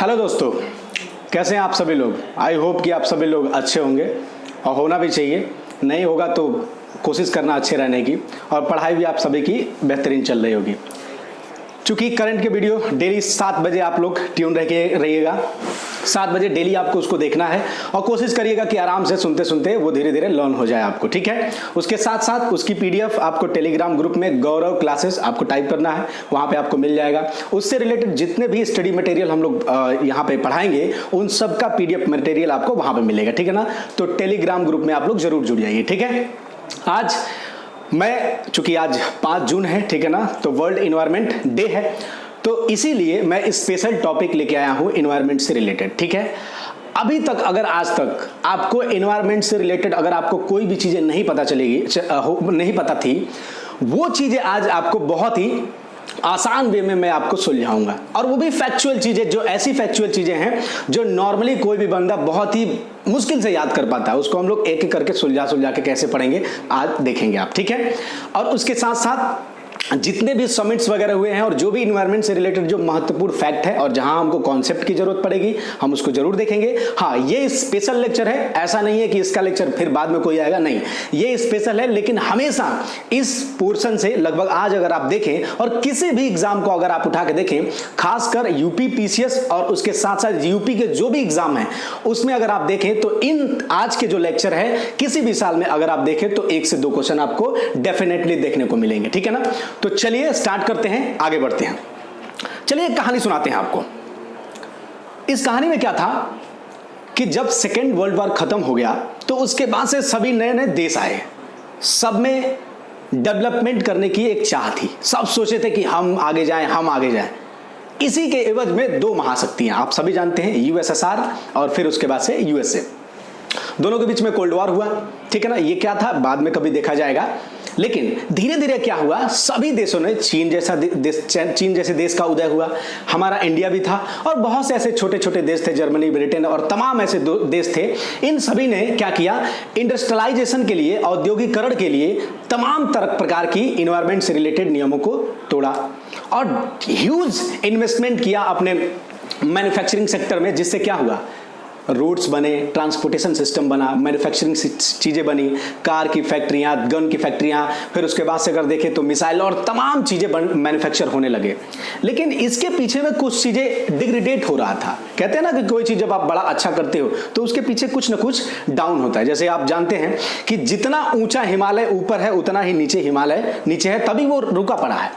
Hello दोस्तों, कैसे हैं आप सभी लोग। आई होप कि आप सभी लोग अच्छे होंगे और होना भी चाहिए। नहीं होगा तो कोशिश करना अच्छे रहने की, और पढ़ाई भी आप सभी की बेहतरीन चल रही होगी। चूँकि करंट के वीडियो डेली 7 बजे आप लोग ट्यून रह के रहिएगा। 7 बजे डेली आपको उसको देखना है और कोशिश करिएगा कि आराम से सुनते सुनते वो धीरे धीरे लर्न हो जाए आपको, ठीक है। उसके साथ साथ उसकी पीडीएफ आपको टेलीग्राम ग्रुप में गौरव क्लासेस आपको टाइप करना है, वहाँ पे आपको मिल जाएगा। उससे रिलेटेड जितने भी स्टडी मटेरियल हम लोग यहाँ पे पढ़ाएंगे उन सब का पीडीएफ मटेरियल आपको वहाँ पे मिलेगा, ठीक है ना। तो टेलीग्राम ग्रुप में आप लोग जरूर जुड़ जाइए, ठीक है। आज चूंकि आज 5 जून है, ठीक है ना, तो वर्ल्ड इन्वायरमेंट डे है, तो इसीलिए मैं स्पेशल टॉपिक लेके आया हूं इन्वायरमेंट से रिलेटेड, ठीक है। अभी तक अगर आज तक आपको इन्वायरमेंट से रिलेटेड अगर आपको कोई भी चीजें नहीं पता थी, वो चीजें आज आपको बहुत ही आसान वे में मैं आपको सुलझाऊंगा। और वो भी फैक्चुअल चीजें, जो ऐसी फैक्चुअल चीजें हैं जो नॉर्मली कोई भी बंदा बहुत ही मुश्किल से याद कर पाता है, उसको हम लोग एक एक करके सुलझा के कैसे पढ़ेंगे आज देखेंगे आप, ठीक है। और उसके साथ साथ जितने भी समिट्स वगैरह हुए हैं और जो भी इन्वायरमेंट से रिलेटेड जो महत्वपूर्ण फैक्ट है और जहां हमको कॉन्सेप्ट की जरूरत पड़ेगी हम उसको जरूर देखेंगे। हाँ, ये स्पेशल लेक्चर है, ऐसा नहीं है कि इसका लेक्चर फिर बाद में कोई आएगा, नहीं, ये स्पेशल है। लेकिन हमेशा इस पोर्शन से लगभग आज अगर आप देखें और किसी भी एग्जाम को अगर आप उठा के देखें, खासकर यूपी पीसीएस और उसके साथ साथ यूपी के जो भी एग्जाम है उसमें अगर आप देखें तो इन आज के जो लेक्चर है किसी भी साल में अगर आप देखें तो 1 से 2 क्वेश्चन आपको डेफिनेटली देखने को मिलेंगे, ठीक है ना। तो चलिए स्टार्ट करते हैं, आगे बढ़ते हैं। चलिए एक कहानी सुनाते हैं आपको। इस कहानी में क्या था कि जब सेकेंड वर्ल्ड वॉर खत्म हो गया तो उसके बाद से सभी नए नए देश आए, सब में डेवलपमेंट करने की एक चाह थी। सब सोचे थे कि हम आगे जाएं। इसी के एवज में 2 महाशक्तियां आप सभी जानते हैं, यूएसएसआर और फिर उसके बाद से यूएसए। दोनों के बीच में कोल्ड वॉर हुआ, ठीक है ना। ये क्या था बाद में कभी देखा जाएगा। लेकिन धीरे धीरे क्या हुआ, सभी देशों ने चीन जैसे देश का उदय हुआ, हमारा इंडिया भी था और बहुत से ऐसे छोटे छोटे देश थे, जर्मनी, ब्रिटेन और तमाम ऐसे देश थे। इन सभी ने क्या किया, इंडस्ट्रियलाइजेशन के लिए, औद्योगिकरण के लिए तमाम प्रकार की इन्वायरमेंट से रिलेटेड नियमों को तोड़ा और ह्यूज इन्वेस्टमेंट किया अपने मैन्युफैक्चरिंग सेक्टर में, जिससे क्या हुआ, रोड्स बने, ट्रांसपोर्टेशन सिस्टम बना, मैन्युफैक्चरिंग चीज़ें बनी, कार की फैक्ट्रियाँ, गन की फैक्ट्रियाँ, फिर उसके बाद से अगर देखें तो मिसाइल और तमाम चीज़ें मैन्युफैक्चर होने लगे। लेकिन इसके पीछे में कुछ चीज़ें डिग्रेडेट हो रहा था। कहते हैं ना कि कोई चीज़ जब आप बड़ा अच्छा करते हो तो उसके पीछे कुछ ना कुछ डाउन होता है। जैसे आप जानते हैं कि जितना ऊंचा हिमालय ऊपर है उतना ही नीचे हिमालय नीचे है, तभी वो रुका पड़ा है।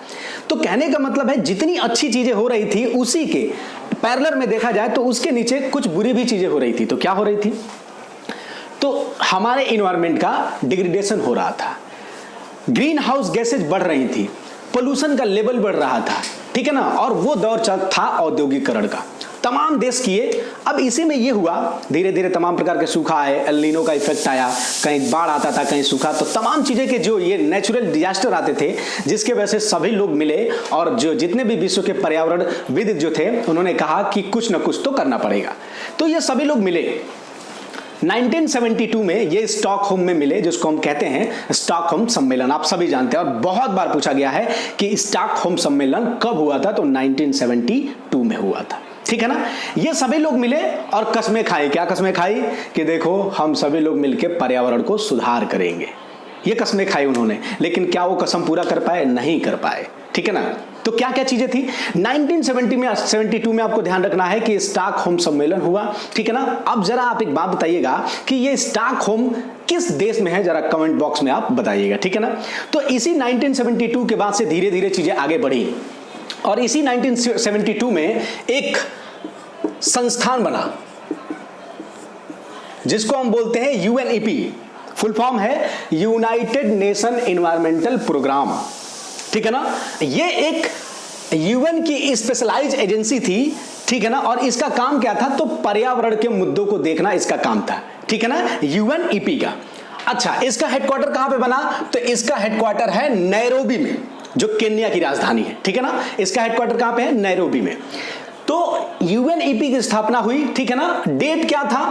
तो कहने का मतलब है जितनी अच्छी चीज़ें हो रही थी उसी के पैरेलल में देखा जाए तो उसके नीचे कुछ बुरी भी चीजें हो रही थी। तो क्या हो रही थी, तो हमारे इन्वायरमेंट का डिग्रेडेशन हो रहा था, ग्रीन हाउस गैसेज बढ़ रही थी, पोल्यूशन का लेवल बढ़ रहा था, ठीक है ना। और वो दौर था औद्योगिकरण का, तमाम देश किए। अब इसी में ये हुआ, धीरे धीरे तमाम प्रकार के सूखा आए, एल नीनो का इफेक्ट आया, कहीं बाढ़ आता था, कहीं सूखा, तो तमाम चीजें के जो ये नेचुरल डिजास्टर आते थे जिसके वजह से सभी लोग मिले और जो जितने भी विश्व के पर्यावरणविद जो थे उन्होंने कहा कि कुछ ना कुछ तो करना पड़ेगा। तो ये सभी लोग मिले 1972 में, ये स्टॉकहोम में मिले, जिसको हम कहते हैं स्टॉकहोम सम्मेलन। आप सभी जानते हैं और बहुत बार पूछा गया है कि स्टॉकहोम सम्मेलन कब हुआ था, तो 1972 में हुआ था, ठीक है ना। ये सभी लोग मिले और कस्में खाई। क्या कस्में खाई कि देखो हम सभी लोग मिलकर पर्यावरण को सुधार करेंगे, ये कस्में खाई उन्होंने। लेकिन क्या वो कसम पूरा कर पाए, नहीं कर पाए, ठीक है ना। तो क्या क्या चीजें थी 1972 में आपको ध्यान रखना है कि स्टॉकहोम सम्मेलन हुआ, ठीक है ना। अब जरा आप एक बात बताइएगा कि ये स्टॉकहोम किस देश में है, जरा कमेंट बॉक्स में आप बताइएगा, ठीक है ना। तो इसी 1972 के बाद से धीरे धीरे चीजें आगे बढ़ी और इसी 1972 में एक संस्थान बना जिसको हम बोलते हैं यूएनईपी। फुल फॉर्म है यूनाइटेड नेशन एनवायरमेंटल प्रोग्राम, ठीक है ना। ये एक यूएन की स्पेशलाइज्ड एजेंसी थी, ठीक है ना। और इसका काम क्या था, तो पर्यावरण के मुद्दों को देखना इसका काम था, ठीक है ना, यूएनईपी का। अच्छा, इसका हेडक्वार्टर कहां पे बना, तो इसका हेडक्वार्टर है नैरोबी में, जो केन्या की राजधानी है, ठीक है ना। इसका हेडक्वार्टर कहां पे है, नैरोबी में। तो यूएनईपी की स्थापना हुई, ठीक है ना। डेट क्या था,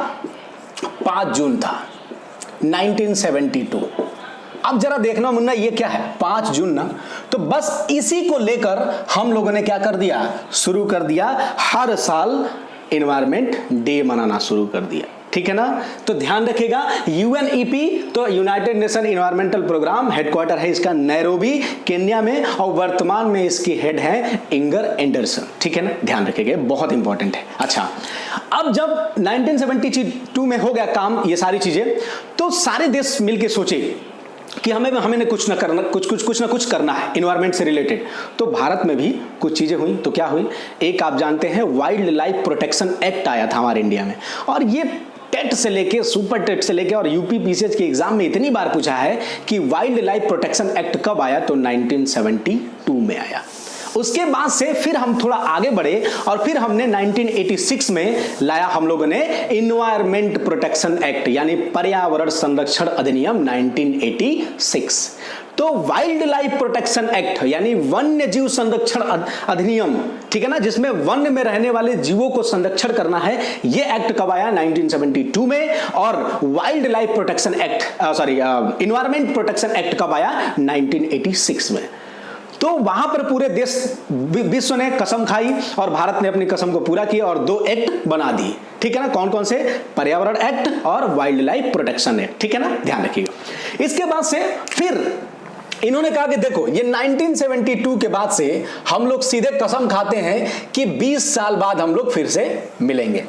5 जून था 1972। अब जरा देखना मुन्ना, ये क्या है, 5 जून ना। तो बस इसी को लेकर हम लोगों ने क्या कर दिया, शुरू कर दिया हर साल इन्वायरमेंट डे मनाना शुरू कर दिया। ठीक है ना, तो ध्यान रखिएगा यूएनईपी तो United Nation environmental programme, headquarter है इसका नैरोबी केन्या में, और वर्तमान में इसकी हेड है इंगर एंडरसन। ठीक है ना, ध्यान रखिएगा, बहुत इंपॉर्टेंट है। अच्छा, अब जब 1972 में हो गया काम ये सारी चीजें, तो सारे देश मिलके सोचे कि हमें कुछ ना कुछ करना है इन्वायरमेंट से रिलेटेड। तो भारत में भी कुछ चीजें हुई। तो क्या हुई, एक आप जानते हैं वाइल्ड लाइफ प्रोटेक्शन एक्ट आया था हमारे इंडिया में, और ये टेट से लेके सुपर टेट से लेके और यूपी पीसीएस के एग्जाम में इतनी बार पूछा है कि वाइल्ड लाइफ प्रोटेक्शन एक्ट कब आया, तो 1972 में आया। उसके बाद से फिर हम थोड़ा आगे बढ़े और फिर हमने 1986 में लाया हम लोगों ने इन्वायरमेंट प्रोटेक्शन एक्ट, यानी पर्यावरण संरक्षण अधिनियम 1986। तो वाइल्ड लाइफ प्रोटेक्शन एक्ट यानी वन्य जीव संरक्षण अधिनियम, ठीक है ना, जिसमें वन्य में रहने वाले जीवों को संरक्षण करना है, यह एक्ट कब आया, 1972 में। और wild life protection act environment protection act कब आया, 1986 में। तो वहां पर पूरे देश विश्व ने कसम खाई और भारत ने अपनी कसम को पूरा किया और 2 एक्ट बना दिए। ठीक है ना, कौन कौन से, पर्यावरण एक्ट और वाइल्ड लाइफ प्रोटेक्शन एक्ट। ठीक है ना, ध्यान रखिएगा। इसके बाद से फिर इन्होंने कहा कि देखो ये 1972 के बाद से हम लोग सीधे कसम खाते हैं कि 20 साल बाद हम लोग फिर से मिलेंगे।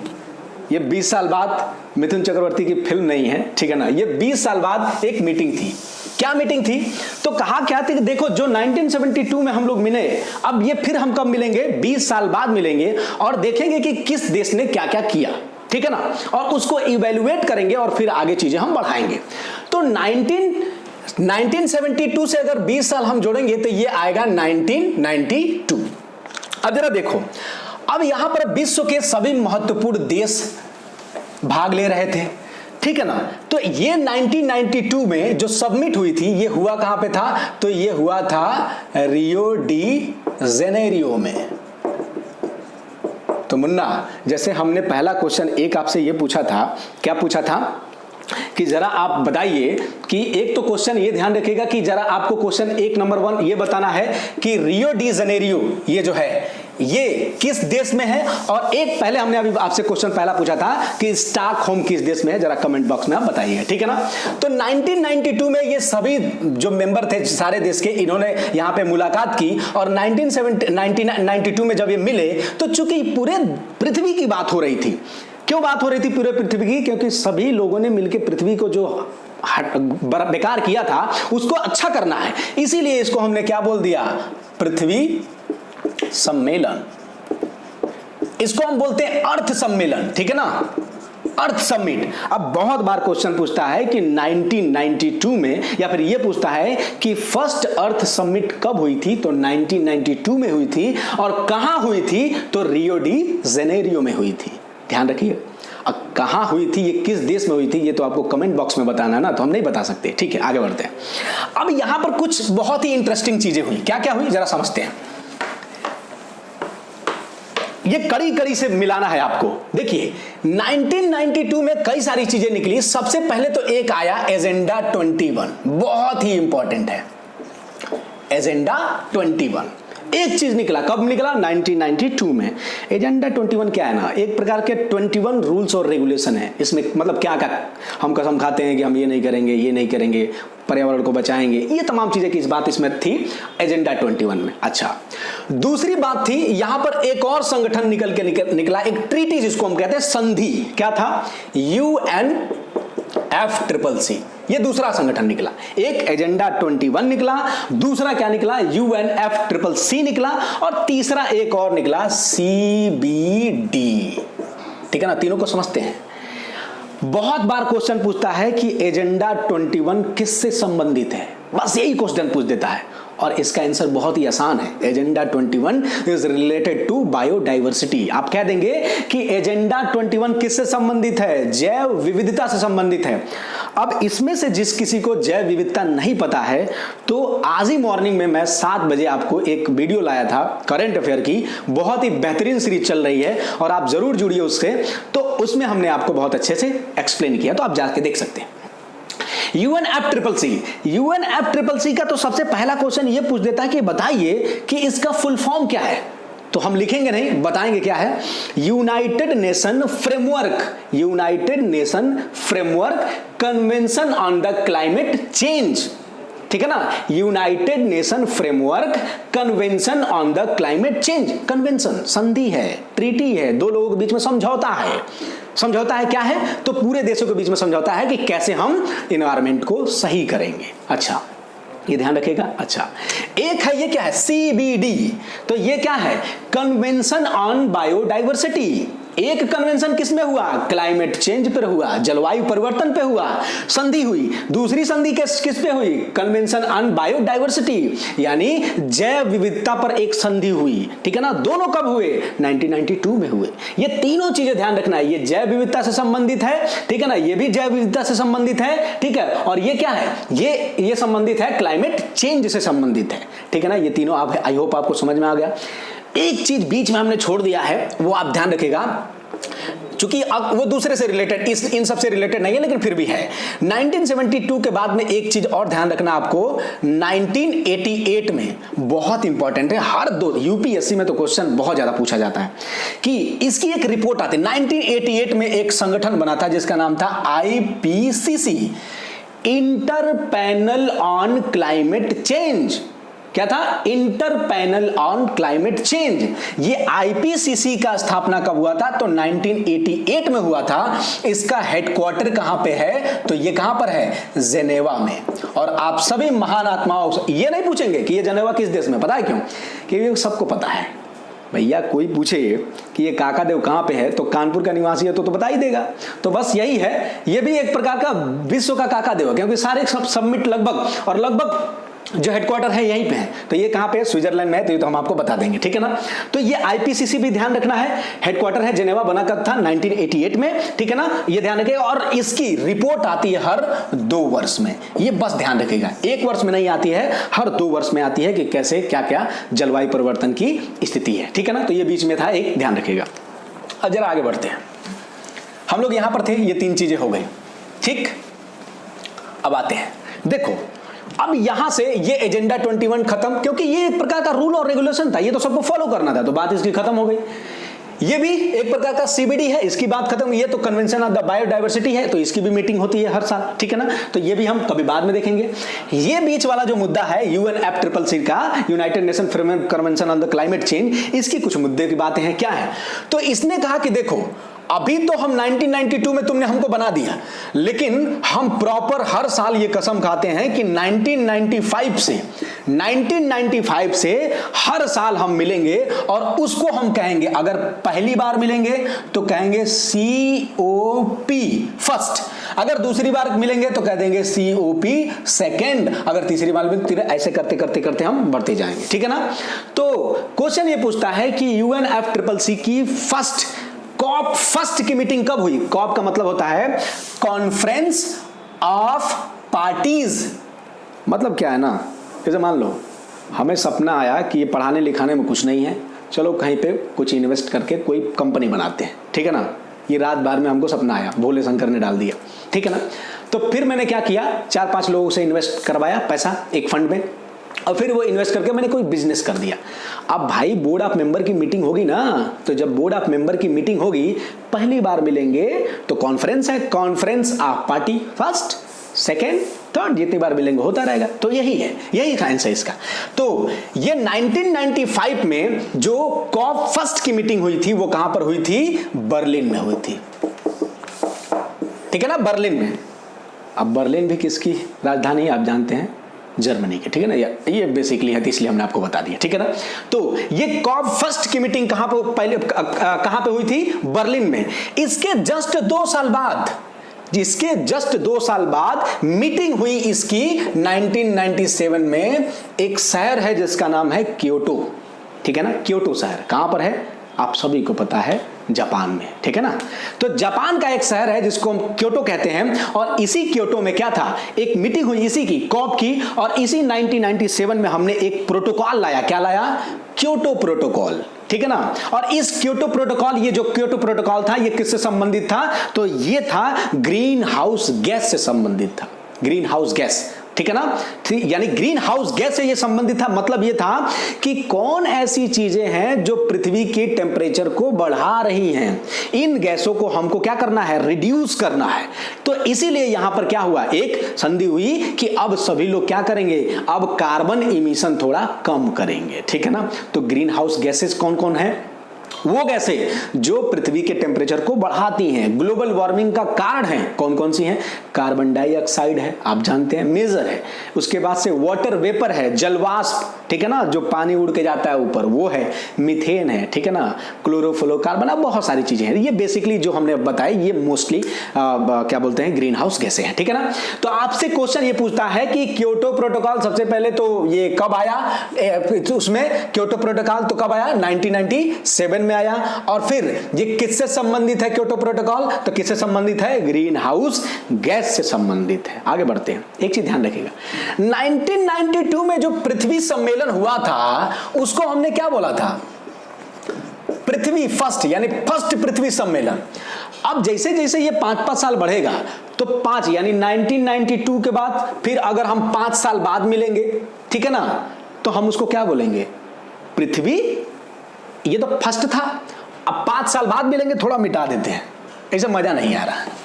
ये 20 साल बाद मिथुन चक्रवर्ती की फिल्म नहीं है, ठीक है ना, ये 20 साल बाद एक मीटिंग थी। क्या मीटिंग थी, तो कहा क्या थी कि देखो जो 1972 में हम लोग मिले, अब ये फिर हम कब मिलेंगे, 20 साल बाद मिलेंगे और देखेंगे कि किस देश ने क्या क्या किया। ठीक है ना, और उसको इवैल्यूएट करेंगे और फिर आगे चीजें हम बढ़ाएंगे। तो 1972 से अगर 20 साल हम जोड़ेंगे तो ये आएगा 1992। अब जरा देखो, अब यहां पर विश्व के सभी महत्वपूर्ण देश भाग ले रहे थे। ठीक है ना, तो ये 1992 में जो सबमिट हुई थी, ये हुआ कहां पे था, तो ये हुआ था रियो डी जेनेरियो में। तो मुन्ना, जैसे हमने पहला क्वेश्चन एक आपसे ये पूछा था, क्या पूछा था कि जरा आप बताइए कि एक तो क्वेश्चन ये ध्यान रखिएगा कि जरा आपको क्वेश्चन 1 नंबर 1 ये बताना है कि रियो डी जेनेरियो ये जो है ये किस देश में है, और एक पहले हमने अभी आपसे क्वेश्चन पहला पूछा था कि स्टॉकहोम किस देश में है, जरा कमेंट बॉक्स में आप बताइए। ठीक है ना, तो 1992 में ये सभी जो मेंबर थे सारे देश के, इन्होंने यहां पे मुलाकात की और 1992 में जब ये मिले तो चूंकि पूरे पृथ्वी की बात हो रही थी। क्यों बात हो रही थी पूरे पृथ्वी की, क्योंकि सभी लोगों ने मिलकर पृथ्वी को जो बेकार किया था उसको अच्छा करना है, इसीलिए इसको हमने क्या बोल दिया, पृथ्वी सम्मेलन। इसको हम बोलते हैं अर्थ सम्मेलन। ठीक है ना, अर्थ समिट। अब बहुत बार क्वेश्चन पूछता है कि 1992 में, या फिर ये पूछता है कि फर्स्ट अर्थ समिट कब हुई थी, तो 1992 में हुई थी। और कहां हुई थी, तो रियो डी जेनेरियो में हुई थी। ध्यान रखिए, अब कहां हुई थी, ये किस देश में हुई थी, ये तो आपको कमेंट बॉक्स में बताना है ना, तो हम नहीं बता सकते। ठीक है, आगे बढ़ते हैं। अब यहां पर कुछ बहुत ही इंटरेस्टिंग चीजें हुई। क्या क्या हुई जरा समझते हैं, ये कड़ी कड़ी से मिलाना है आपको। देखिए 1992 में कई सारी चीजें निकली। सबसे पहले तो एक आया एजेंडा 21, बहुत ही इंपॉर्टेंट है एजेंडा 21। एक चीज निकला, कब निकला, 1992 में। एजेंडा 21 क्या है ना, एक प्रकार के 21 रूल्स और रेगुलेशन है। इसमें मतलब क्या क्या हम कसम खाते हैं कि हम ये नहीं करेंगे, ये नहीं करेंगे, पर्यावरण को बचाएंगे, ये तमाम चीजें की इस बात इसमें थी एजेंडा 21 में। अच्छा, दूसरी बात थी यहां पर एक और संगठन निकला, एक ट्रीटी जिसको हम कहते हैं संधि। क्या था, UNFCCC, ये दूसरा संगठन निकला। एक एजेंडा 21 निकला, दूसरा क्या निकला, UNFCCC निकला, और तीसरा एक और निकला CBD। ठीक है ना, तीनों को समझते हैं। बहुत बार क्वेश्चन पूछता है कि एजेंडा 21 किससे संबंधित है, बस यही क्वेश्चन पूछ देता है, और इसका आंसर बहुत ही आसान है। Agenda 21 is related to biodiversity. आप कह देंगे कि एजेंडा 21 किससे संबंधित है, जैव विविधता से संबंधित है। अब इसमें से जिस किसी को जैव विविधता नहीं पता है, तो आज ही मॉर्निंग में मैं 7 बजे आपको एक वीडियो लाया था करंट अफेयर की, बहुत ही बेहतरीन सीरीज चल रही है और आप जरूर जुड़िए उससे। तो उसमें हमने आपको बहुत अच्छे से एक्सप्लेन किया, तो आप जाके देख सकते हैं। UNFCCC का तो सबसे पहला क्वेश्चन ये पूछ देता है कि बताइए कि इसका फुल फॉर्म क्या है। तो हम लिखेंगे नहीं, बताएंगे क्या है। United nation framework convention on the climate change, ठीक है ना। United nation framework convention on the climate change. Convention संधि है, ट्रीटी है, दो लोगों के बीच में समझौता है। समझौता है क्या है, तो पूरे देशों के बीच में समझौता है कि कैसे हम एनवायरमेंट को सही करेंगे। अच्छा, ये ध्यान रखिएगा। अच्छा, एक है ये क्या है, CBD, तो ये क्या है, कन्वेंशन ऑन बायोडाइवर्सिटी। एक कन्वेंशन किस में हुआ, क्लाइमेट चेंज पर हुआ, जलवायु परिवर्तन पे हुआ, संधि हुई। दूसरी संधि किस पे हुई, कन्वेंशन ऑन बायोडाइवर्सिटी, यानी जैव विविधता पर एक संधि हुई, ठीक है ना। दोनों कब हुए, 1992 में हुए। ये तीनों चीजें ध्यान रखना है, ये जैव विविधता से संबंधित है, ठीक है ना, ये भी जैव विविधता से संबंधित है, ठीक है, और ये क्या है, ये संबंधित है क्लाइमेट चेंज से संबंधित है, ठीक है ना। ये तीनों आप, आई होप आपको समझ में आ गया। एक चीज बीच में हमने छोड़ दिया है, वो आप ध्यान रखिएगा, चूंकि अब वो दूसरे से रिलेटेड, इन सब से रिलेटेड नहीं है, लेकिन फिर भी है। 1972 के बाद में एक चीज और ध्यान रखना आपको, 1988 में बहुत इंपॉर्टेंट है, हर दो यूपीएससी में तो क्वेश्चन बहुत ज्यादा पूछा जाता है कि इसकी एक रिपोर्ट आती है। 1988 में एक संगठन बना था जिसका नाम था IPCC, inter panel on climate change. क्या था, inter panel on climate change. ये IPCC का स्थापना कब हुआ था, तो 1988 में हुआ था। इसका हेडक्वार्टर कहां पे है, तो ये कहां पर है, जेनेवा में। और आप सभी महान आत्माओं ये नहीं पूछेंगे कि ये जेनेवा किस देश में, पता है क्यों, कि ये सबको पता है। भैया कोई पूछे कि ये काकादेव कहां पे है, तो कानपुर का निवासी है तो बता ही देगा। तो बस यही है, ये भी एक प्रकार का विश्व का काकादेव है, क्योंकि सारे सब सबमिट लगभग और लगभग जो हेडक्वार्टर है यहीं पे है। तो ये कहां पे है, स्विट्जरलैंड में है, तो ये तो हम आपको बता देंगे, ठीक है ना। तो ये IPCC भी ध्यान रखना है, हेडक्वार्टर है जेनेवा, बना कब था, 1988 में, ठीक है ना, ये ध्यान रखिएगा। और इसकी रिपोर्ट आती है हर 2 वर्ष में, ये बस ध्यान रखिएगा, 1 वर्ष में नहीं आती है, हर 2 वर्ष में आती है कि कैसे क्या क्या जलवायु परिवर्तन की स्थिति है, ठीक है ना। तो ये बीच में था, एक ध्यान रखिएगा। अब जरा आगे बढ़ते हैं, हम लोग यहां पर थे, ये 3 चीजें हो गई, ठीक। अब आते हैं, देखो अब यहां से ये एजेंडा 21 खत्म, क्योंकि ये एक प्रकार का रूल और रेगुलेशन था, ये तो सबको फॉलो करना था, तो बात इसकी खत्म हो गई। ये भी एक प्रकार का CBD है, इसकी बात खत्म। ये तो कन्वेंशन ऑफ द बायोडाइवर्सिटी है, तो इसकी भी मीटिंग होती है हर साल, ठीक है ना। तो ये भी हम कभी बाद में देखेंगे। ये बीच वाला जो मुद्दा है UNFCCC का, United nation framework convention on the climate change, इसकी कुछ मुद्दे की बातें हैं, क्या है। तो इसने कहा कि देखो अभी तो हम 1992 में तुमने हमको बना दिया, लेकिन हम प्रॉपर हर साल ये कसम खाते हैं कि 1995 से हर साल हम मिलेंगे और उसको हम कहेंगे, अगर पहली बार मिलेंगे तो कहेंगे COP फर्स्ट, अगर दूसरी बार मिलेंगे तो कह देंगे COP सेकेंड, अगर तीसरी बार मिलेंगे, ऐसे करते करते करते हम बढ़ते जाएंगे, ठीक है ना। तो क्वेश्चन ये पूछता है कि UNFCCC की COP फर्स्ट की मीटिंग कब हुई। COP का मतलब होता है कॉन्फ्रेंस ऑफ पार्टीज। मतलब क्या है ना, जैसे मान लो हमें सपना आया कि ये पढ़ाने लिखाने में कुछ नहीं है, चलो कहीं पे कुछ इन्वेस्ट करके कोई कंपनी बनाते हैं, ठीक है ना। ये रात बार में हमको सपना आया, भोले शंकर ने डाल दिया, ठीक है ना। तो फिर मैंने क्या किया, 4-5 लोगों से इन्वेस्ट करवाया पैसा एक फंड में, और फिर वो इन्वेस्ट करके मैंने कोई बिजनेस कर दिया। अब भाई बोर्ड ऑफ मेंबर की मीटिंग होगी ना, तो जब बोर्ड ऑफ मेंबर की मीटिंग होगी, पहली बार मिलेंगे तो कॉन्फ्रेंस है, conference of party first second third, जितनी बार मिलेंगे होता रहेगा। तो यही है, यही साइंस है इसका। तो ये 1995 में जो COP फर्स्ट की मीटिंग हुई थी, वो कहां पर हुई थी, बर्लिन में हुई थी, ठीक है ना, बर्लिन में। अब बर्लिन भी किसकी राजधानी आप जानते हैं, जर्मनी के, ठीक है ना। ये बेसिकली है, इसलिए हमने आपको बता दिया, ठीक है ना। तो ये COP फर्स्ट की मीटिंग कहां पे पहले कहां पे हुई थी, बर्लिन में। इसके जस्ट 2 साल बाद, जिसके जस्ट 2 साल बाद मीटिंग हुई इसकी 1997 में, एक शहर है जिसका नाम है क्योटो, ठीक है ना। क्योटो शहर कहां पर है, आप सभी को पता है, जापान में, ठीक है ना। तो जापान का एक शहर है जिसको हम क्योटो कहते हैं, और इसी क्योटो में क्या था, एक मीटिंग हुई इसी की, COP की, और इसी 1997 में हमने एक प्रोटोकॉल लाया। क्या लाया, क्योटो प्रोटोकॉल, ठीक है ना। और इस क्योटो प्रोटोकॉल, ये जो क्योटो प्रोटोकॉल था, ये किससे संबंधित था, तो ये था ग्रीन हाउस गैस से संबंधित था। ग्रीन हाउस गैस ठीक है ना। यानी ग्रीन हाउस गैस से ये संबंधित था, मतलब ये था कि कौन ऐसी चीजें हैं जो पृथ्वी के टेम्परेचर को बढ़ा रही हैं, इन गैसों को हमको क्या करना है, रिड्यूस करना है। तो इसीलिए यहां पर क्या हुआ, एक संधि हुई कि अब सभी लोग क्या करेंगे, अब कार्बन इमिशन थोड़ा कम करेंगे, ठीक है ना। तो ग्रीन हाउस गैसेस कौन कौन है, वो गैसें जो पृथ्वी के टेम्परेचर को बढ़ाती हैं, ग्लोबल वार्मिंग का कारण है, कौन कौन सी हैं, कार्बन डाइऑक्साइड है, आप जानते हैं मेजर है, उसके बाद से वाटर वेपर है, जलवाष्प, ठीक है ना, जो पानी उड़ के जाता है ऊपर वो है, मीथेन है, ठीक है ना, क्लोरोफ्लोरोकार्बन, अब बहुत सारी चीजें हैं। ये बेसिकली जो हमने बताई ये मोस्टली क्या बोलते हैं, ग्रीन हाउस गैसें हैं, ठीक है ना। तो आपसे क्वेश्चन ये पूछता है कि क्योटो प्रोटोकॉल सबसे पहले तो ये कब आया, उसमें क्योटो प्रोटोकॉल तो कब आया, 1997 में आया। और फिर ये किससे संबंधित है क्योटो प्रोटोकॉल, तो किससे संबंधित है, ग्रीन हाउस गैस से संबंधित है। आगे बढ़ते हैं, एक चीज ध्यान रखिएगा, 1992 में जो पृथ्वी सम्मेलन हुआ था उसको हमने क्या बोला था, पृथ्वी फर्स्ट, यानी फर्स्ट पृथ्वी सम्मेलन। अब जैसे जैसे ये 5-5 साल बढ़ेगा तो 5 यानी 1992 के बाद फिर अगर हम 5 साल बाद मिलेंगे, ठीक है ना, तो हम उसको क्या बोलेंगे, पृथ्वी, ये तो फर्स्ट था, अब 5 साल बाद मिलेंगे, थोड़ा मिटा देते हैं, ऐसे मजा नहीं आ रहा है।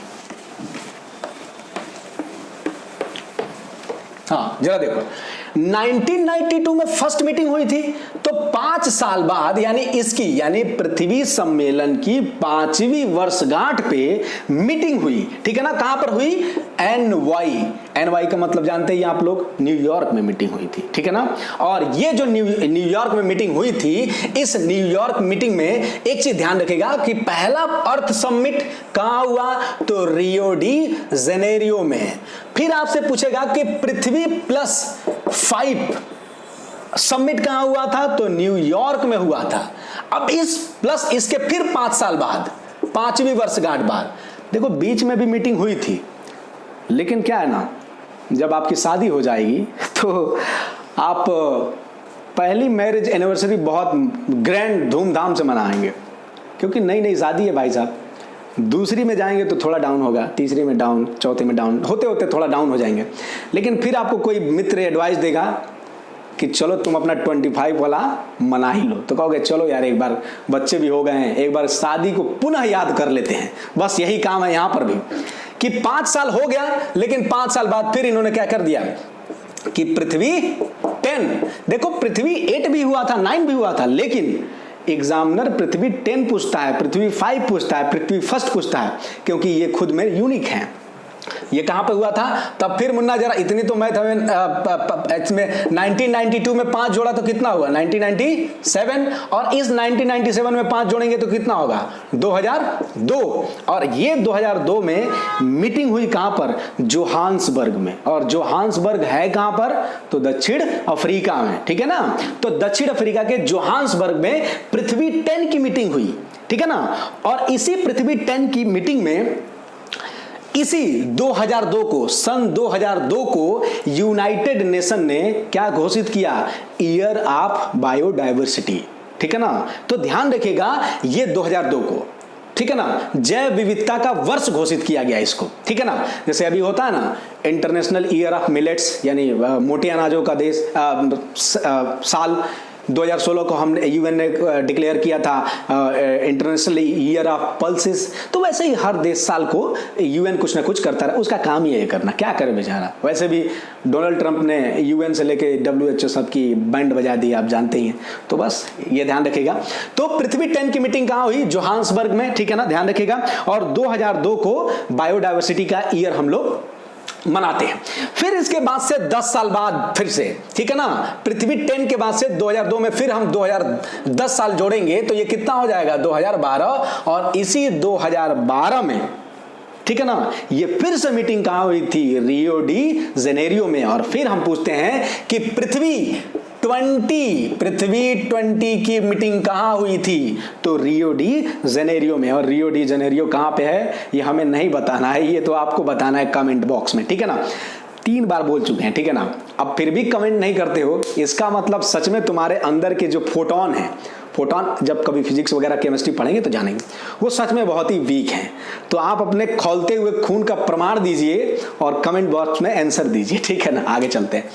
हाँ जरा देखो, 1992 में फर्स्ट मीटिंग हुई थी, तो 5 साल बाद यानी इसकी, यानी पृथ्वी सम्मेलन की 5वीं वर्षगांठ पे मीटिंग हुई, ठीक है ना। कहां पर हुई, एनवाई का मतलब जानते हैं आप लोग, न्यूयॉर्क में मीटिंग हुई थी, ठीक है ना। और ये जो न्यूयॉर्क में मीटिंग हुई थी, इस न्यूयॉर्क मीटिंग में एक चीज ध्यान रखेगा कि पहला अर्थ समिट कहां हुआ, तो रियो डी जेनेरियो में। फिर आपसे पूछेगा कि पृथ्वी +5 समिट कहां हुआ था, तो न्यूयॉर्क में हुआ था। अब इस प्लस इसके फिर 5 साल बाद, 5वीं वर्षगांठ बाद, देखो बीच में भी मीटिंग हुई थी, लेकिन क्या है ना, जब आपकी शादी हो जाएगी तो आप पहली मैरिज एनिवर्सरी बहुत ग्रैंड धूमधाम से मनाएंगे, क्योंकि नई नई शादी है भाई साहब। दूसरी में जाएंगे तो थोड़ा डाउन होगा, तीसरी में डाउन, चौथे में डाउन, होते होते थोड़ा डाउन हो जाएंगे। लेकिन फिर आपको कोई मित्र एडवाइस देगा कि चलो तुम अपना 25 वाला मना ही लो, तो कहोगे चलो यार एक बार बच्चे भी हो गए हैं, एक बार शादी को पुनः याद कर लेते हैं। बस यही काम है यहाँ पर भी कि 5 साल हो गया, लेकिन 5 साल बाद फिर इन्होंने क्या कर दिया कि पृथ्वी 10, देखो पृथ्वी 8 भी हुआ था, 9 भी हुआ था, लेकिन एग्जामिनर पृथ्वी 10 पूछता है, पृथ्वी 5 पूछता है, पृथ्वी फर्स्ट पूछता है, क्योंकि ये खुद में यूनिक है। ये कहां पे हुआ था, तब फिर मुन्ना जरा इतनी तो मैथ हमें इसमें 1992 में 5 जोड़ा तो कितना होगा, 1997, और इस 1997 में 5 जोड़ेंगे तो कितना होगा, 2002। और ये 2002 में मीटिंग हुई कहां पर, जोहान्सबर्ग में। और जोहान्सबर्ग है कहां पर, तो दक्षिण अफ्रीका में, ठीक है ना। तो दक्षिण अफ्रीका के जोहान्सबर्ग में पृथ्वी 10 की मीटिंग हुई, ठीक है ना। और इसी पृथ्वी 10 की मीटिंग में इसी 2002 को, सन 2002 को यूनाइटेड नेशन ने क्या घोषित किया, ईयर ऑफ बायोडाइवर्सिटी, ठीक है ना। तो ध्यान रखिएगा ये 2002 को, ठीक है ना, जैव विविधता का वर्ष घोषित किया गया इसको, ठीक है ना। जैसे अभी होता है ना इंटरनेशनल ईयर ऑफ मिलेट्स, यानी मोटे अनाजों का देश साल, 2016 को हमने यूएन ने डिक्लेयर किया था इंटरनेशनल ईयर ऑफ पल्सेस। तो वैसे ही हर देश साल को यूएन कुछ ना कुछ करता रहा, उसका काम ही है करना, क्या करे बेचारा। वैसे भी डोनाल्ड ट्रंप ने यूएन से लेके WHO सब की बैंड बजा दी, आप जानते ही हैं। तो बस ये ध्यान रखिएगा। तो पृथ्वी 10 की मीटिंग कहाँ हुई, जोहान्सबर्ग में, ठीक है ना, ध्यान रखिएगा। और 2002 को बायोडाइवर्सिटी का ईयर हम लोग मनाते हैं। फिर इसके बाद से 10 साल बाद फिर से, ठीक है ना, पृथ्वी 10 के बाद से 2002 में फिर हम 2010 साल जोड़ेंगे तो ये कितना हो जाएगा, 2012। और इसी 2012 में, ठीक है ना, ये फिर से मीटिंग कहां हुई थी, रियो डी जेनेरियो में। और फिर हम पूछते हैं कि पृथ्वी 20 की मीटिंग कहां हुई थी, तो रियो डी जेनेरियो में। और रियो डी जेनेरियो कहां पे है ये हमें नहीं बताना है, ये तो आपको बताना है कमेंट बॉक्स में, ठीक है ना। 3 बार बोल चुके हैं, ठीक है ना। अब फिर भी कमेंट नहीं करते हो, इसका मतलब सच में तुम्हारे अंदर के जो फोटोन है, फोटोन जब कभी फिजिक्स वगैरह केमिस्ट्री पढ़ेंगे तो जानेंगे, वो सच में बहुत ही वीक हैं। तो आप अपने खौलते हुए खून का प्रमाण दीजिए और कमेंट बॉक्स में आंसर दीजिए, ठीक है ना। आगे चलते हैं,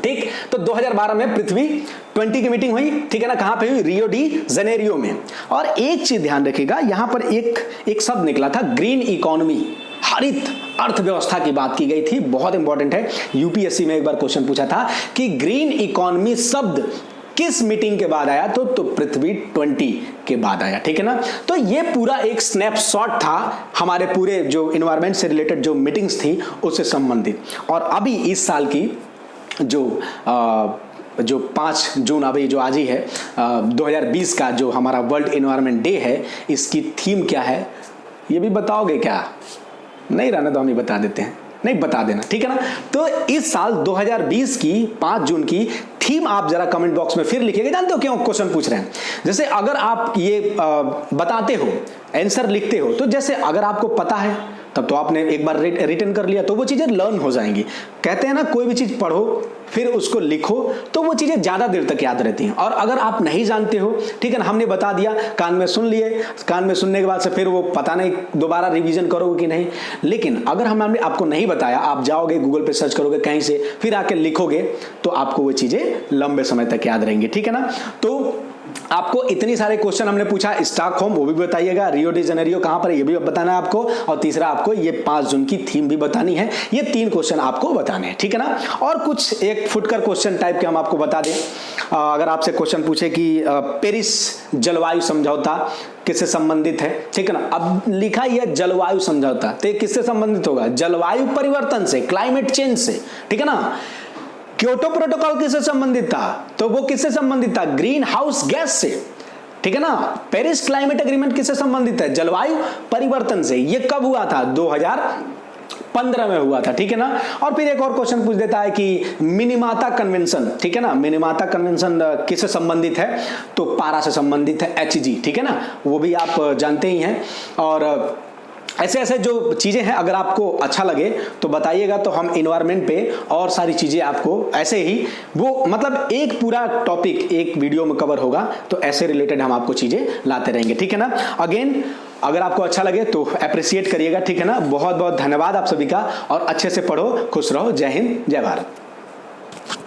ठीक। तो 2012 में पृथ्वी 20 की मीटिंग हुई, ठीक है ना। कहां पे हुई? रियो डी जेनेरियो में। और एक चीज ध्यान रखिएगा, यहां पर एक शब्द निकला था, ग्रीन इकोनॉमी, हरित अर्थव्यवस्था की बात की गई थी। बहुत इंपॉर्टेंट है, यूपीएससी में एक बार क्वेश्चन पूछा था कि ग्रीन इकोनॉमी शब्द किस मीटिंग के बाद आया, तो पृथ्वी 20 के बाद आया, ठीक है ना। तो ये पूरा एक स्नैपशॉट था हमारे पूरे जो एनवायरनमेंट से रिलेटेड जो मीटिंग्स थी उससे संबंधित। और अभी इस साल की जो 5 जून अभी जो आज ही है 2020 का जो हमारा वर्ल्ड एनवायरनमेंट डे है, इसकी थीम क्या है ये भी बताओगे क्या? नहीं रहना तो हम ही बता देते हैं, नहीं बता देना, ठीक है ना। तो इस साल 2020 की 5 जून की थीम आप जरा कमेंट बॉक्स में फिर लिखिएगा। जानते हो क्यों क्वेश्चन पूछ रहे हैं? जैसे अगर आप ये बताते हो, आंसर लिखते हो, तो जैसे अगर आपको पता है तब तो आपने एक बार रिटन कर लिया, तो वो चीजें लर्न हो जाएंगी। कहते हैं ना, कोई भी चीज पढ़ो फिर उसको लिखो तो वो चीजें ज्यादा देर तक याद रहती हैं। और अगर आप नहीं जानते हो, ठीक है ना, हमने बता दिया, कान में सुन लिए, कान में सुनने के बाद से फिर वो पता नहीं दोबारा रिवीजन करोगे कि नहीं। लेकिन अगर हमने आपको नहीं बताया, आप जाओगे गूगल पे सर्च करोगे कहीं से, फिर आके लिखोगे, तो आपको वो चीजें लंबे समय तक याद रहेंगी, ठीक है ना। तो आपको इतनी सारे क्वेश्चन हमने पूछा, स्टॉकहोम वो भी बताइएगा, रियो डी जेनेरियो कहां पर है ये भी बताना है आपको, और तीसरा आपको ये 5 जून की थीम भी बतानी है। ये 3 क्वेश्चन आपको बताने हैं, ठीक है ना। और कुछ एक फुटकर क्वेश्चन टाइप के हम आपको बता दें। अगर आपसे क्वेश्चन पूछे कि पेरिस जलवायु समझौता किससे संबंधित है, ठीक है ना। अब लिखा ही है जलवायु समझौता, तो किससे संबंधित होगा? जलवायु परिवर्तन से, क्लाइमेट चेंज से, ठीक है ना। क्योटो प्रोटोकॉल किससे संबंधित था? तो वो किससे संबंधित था? ग्रीन हाउस गैस से, ठीक है ना। पेरिस क्लाइमेट एग्रीमेंट किससे संबंधित है? जलवायु परिवर्तन से। ये कब हुआ था? 2015 में हुआ था, ठीक है ना। और फिर एक और क्वेश्चन पूछ देता है कि मिनिमाता कन्वेंशन, ठीक है ना, मिनिमाता कन्वेंशन किससे संबंधित है? तो पारा से संबंधित है, HG, ठीक है ना, वो भी आप जानते ही हैं। और ऐसे ऐसे जो चीजें हैं, अगर आपको अच्छा लगे तो बताइएगा, तो हम एनवायरनमेंट पे और सारी चीजें आपको ऐसे ही, वो मतलब एक पूरा टॉपिक एक वीडियो में कवर होगा, तो ऐसे रिलेटेड हम आपको चीजें लाते रहेंगे, ठीक है ना। अगेन, अगर आपको अच्छा लगे तो अप्रिशिएट करिएगा, ठीक है ना। बहुत बहुत धन्यवाद आप सभी का, और अच्छे से पढ़ो, खुश रहो। जय हिंद, जय भारत।